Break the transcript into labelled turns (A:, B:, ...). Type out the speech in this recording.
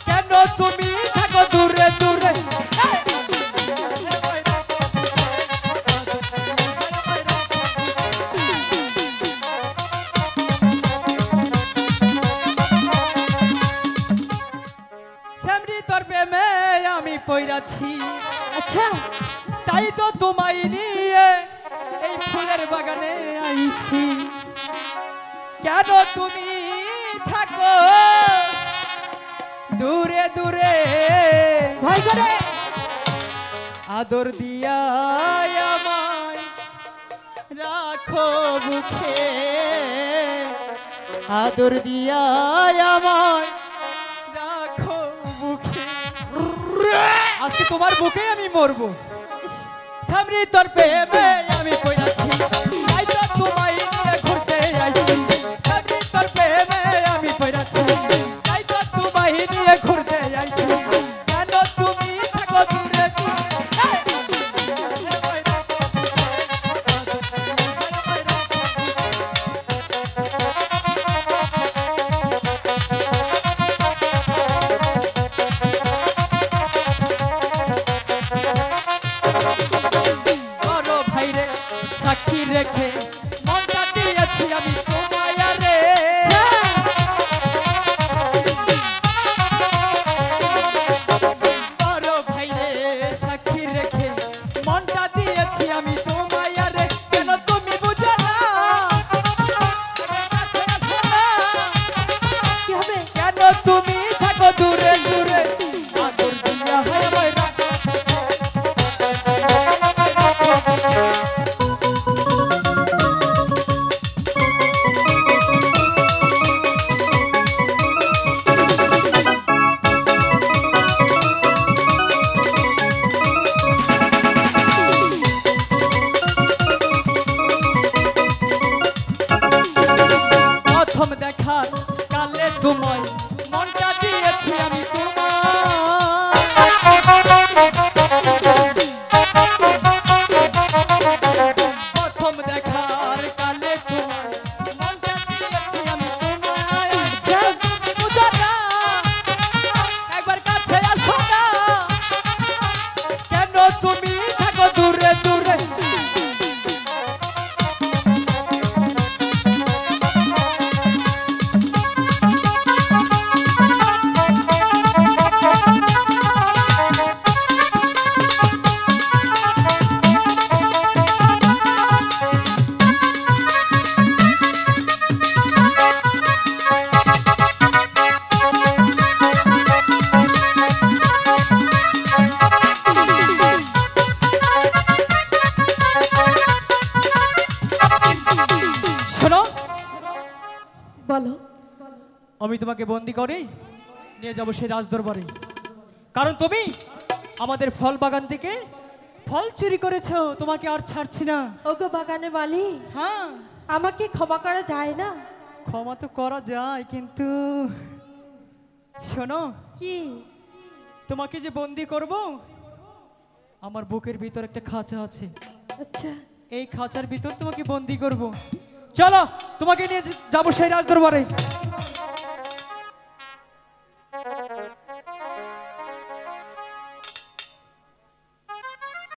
A: কেন তুমি থাকো দূরে দূরে শ্যামরি তোর প্রেমে আমি পইরাছি
B: আচ্ছা
A: তাই তো তোমায় নিয়ে এই ফুলের বাগানে আইছি কেন তুমি থাকো দূরে দূরে
B: ভয় করে
A: আদর দিয়া আমায় রাখো বুকে আদর দিয়া আমায় রাখো বুকে আজকে তোমার বুকে আমি মরবো সামনে তোর প্রেমে আমি পড়াছি তাই তো তোমায় নিয়ে ঘুরতে আইছি সামনে তোর প্রেমে আমি পড়াছি তাই তো তোমায় নিয়ে ঘুরতে আইছি কেন তুমি থাকো দূরে সাক্ষী রেখে মনটা দিয়েছি আমি তোমায় রে বড় ভাই রে সাক্ষী রেখে মনটা দিয়েছি আমি তোমায় রে কেন তুমি বুঝো না
B: কি হবে
A: কেন তুমি থাকো দূরে দূরে আদর দিয়া হয় আমায় রাখো প্রথম দেখা কালে তোমায় মনটা দিয়েছি আমি প্রথম দেখার কালে তোমায় মনটা দিয়েছি আমি তোমায় বুঝো না একবার কাছে আসো না কেন তুমি থাকো দূরে দূরে শোনো
B: বলো
A: আমি তোমাকে বন্দি করে নিয়ে যাব সেই রাজদরবারে কারণ তুমি আমাদের ফল বাগান থেকে ফল চুরি করেছো তোমাকে আর ছাড়ছি না
B: ওগো বাগানে মালি
A: হ্যাঁ
B: আমাকে ক্ষমা করা যায় না
A: ক্ষমা তো করা যায় কিন্তু শোনো
B: কি
A: তোমাকে যে বন্দি করব আমার বুকের ভিতর একটা খাঁচা আছে
B: আচ্ছা
A: এই খাঁচার ভিতর তোমাকে বন্দি করব চলো তোমাকে নিয়ে যাবো সেই রাজদরবারে